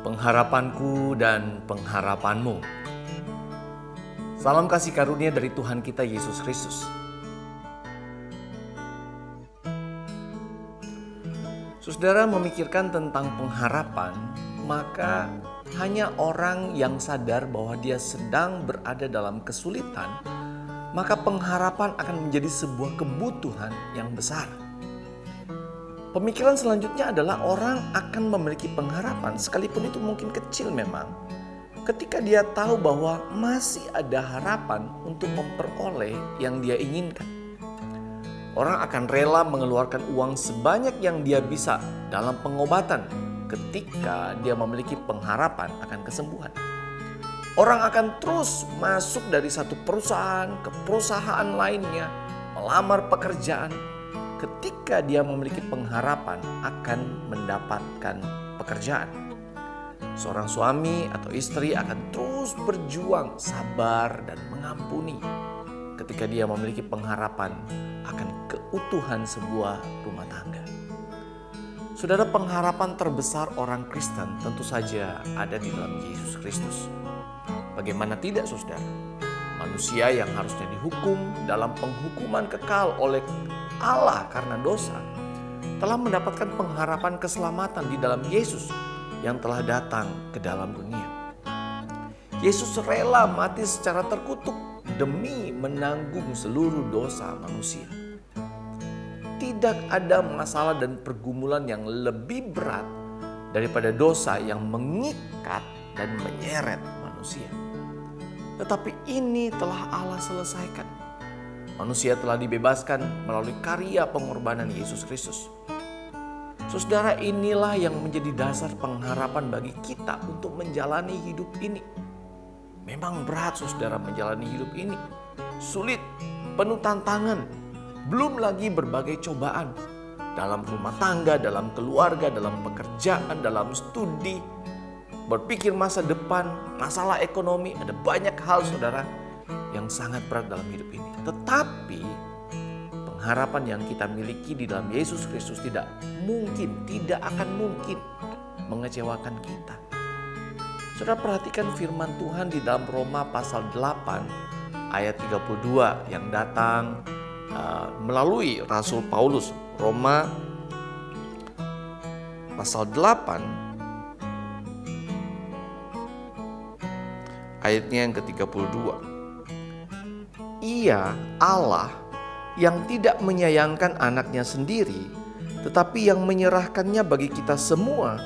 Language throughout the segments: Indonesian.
pengharapanku dan pengharapanmu. Salam kasih karunia dari Tuhan kita Yesus Kristus. Saudara memikirkan tentang pengharapan, maka hanya orang yang sadar bahwa dia sedang berada dalam kesulitan, maka pengharapan akan menjadi sebuah kebutuhan yang besar. Pemikiran selanjutnya adalah orang akan memiliki pengharapan, sekalipun itu mungkin kecil memang, ketika dia tahu bahwa masih ada harapan untuk memperoleh yang dia inginkan. Orang akan rela mengeluarkan uang sebanyak yang dia bisa dalam pengobatan ketika dia memiliki pengharapan akan kesembuhan. Orang akan terus masuk dari satu perusahaan ke perusahaan lainnya, melamar pekerjaan ketika dia memiliki pengharapan akan mendapatkan pekerjaan. Seorang suami atau istri akan terus berjuang, sabar dan mengampuni ketika dia memiliki pengharapan akan keutuhan sebuah rumah tangga. Saudara, pengharapan terbesar orang Kristen tentu saja ada di dalam Yesus Kristus. Bagaimana tidak, saudara? Manusia yang harusnya dihukum dalam penghukuman kekal oleh Allah karena dosa telah mendapatkan pengharapan keselamatan di dalam Yesus yang telah datang ke dalam dunia. Yesus rela mati secara terkutuk demi menanggung seluruh dosa manusia. Tidak ada masalah dan pergumulan yang lebih berat daripada dosa yang mengikat dan menyeret manusia. Tetapi ini telah Allah selesaikan. Manusia telah dibebaskan melalui karya pengorbanan Yesus Kristus. Saudara, inilah yang menjadi dasar pengharapan bagi kita untuk menjalani hidup ini. Memang berat, saudara, menjalani hidup ini. Sulit, penuh tantangan. Belum lagi berbagai cobaan. Dalam rumah tangga, dalam keluarga, dalam pekerjaan, dalam studi. Berpikir masa depan, masalah ekonomi. Ada banyak hal, saudara, yang sangat berat dalam hidup ini. Tetapi pengharapan yang kita miliki di dalam Yesus Kristus tidak akan mungkin mengecewakan kita. Saudara, perhatikan firman Tuhan di dalam Roma pasal 8 ayat 32 yang datang melalui Rasul Paulus. Roma pasal 8 ayatnya yang ke-32. Ia, Allah, yang tidak menyayangkan anaknya sendiri, tetapi yang menyerahkannya bagi kita semua,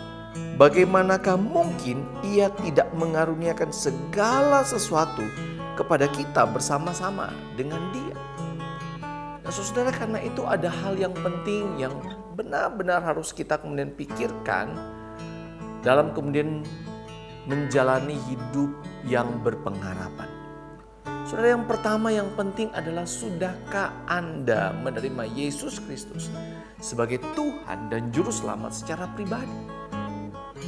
bagaimanakah mungkin ia tidak mengaruniakan segala sesuatu kepada kita bersama-sama dengan Dia? Nah, saudara, karena itu ada hal yang penting yang benar-benar harus kita kemudian pikirkan dalam kemudian menjalani hidup yang berpengharapan. Saudara, yang pertama yang penting adalah, sudahkah Anda menerima Yesus Kristus sebagai Tuhan dan Juru Selamat secara pribadi?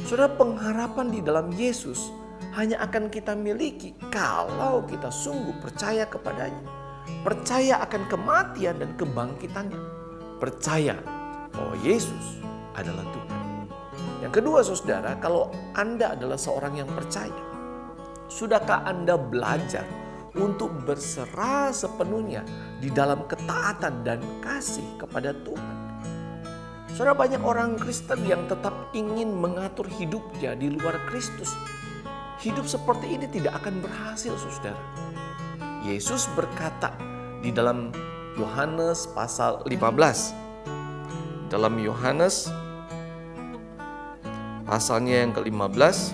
Saudara, pengharapan di dalam Yesus hanya akan kita miliki kalau kita sungguh percaya kepadanya. Percaya akan kematian dan kebangkitannya. Percaya bahwa Yesus adalah Tuhan. Yang kedua, saudara, kalau Anda adalah seorang yang percaya, sudahkah Anda belajar untuk berserah sepenuhnya di dalam ketaatan dan kasih kepada Tuhan? Saudara, banyak orang Kristen yang tetap ingin mengatur hidupnya di luar Kristus. Hidup seperti ini tidak akan berhasil, saudara. Yesus berkata di dalam Yohanes pasal 15. Dalam Yohanes pasalnya yang ke-15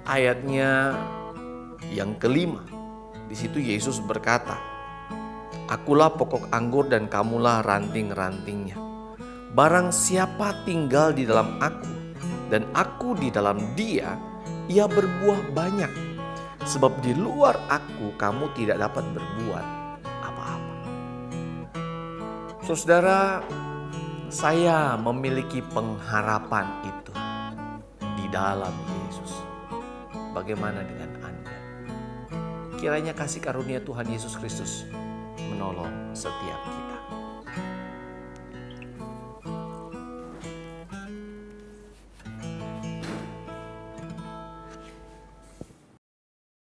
ayatnya yang kelima, di situ Yesus berkata, "Akulah pokok anggur dan kamulah ranting-rantingnya. Barang siapa tinggal di dalam aku dan aku di dalam dia, ia berbuah banyak. Sebab di luar aku kamu tidak dapat berbuat apa-apa." Saudara, saya memiliki pengharapan itu di dalam Yesus. Bagaimana dengan Anda? Kiranya kasih karunia Tuhan Yesus Kristus menolong setiap kita.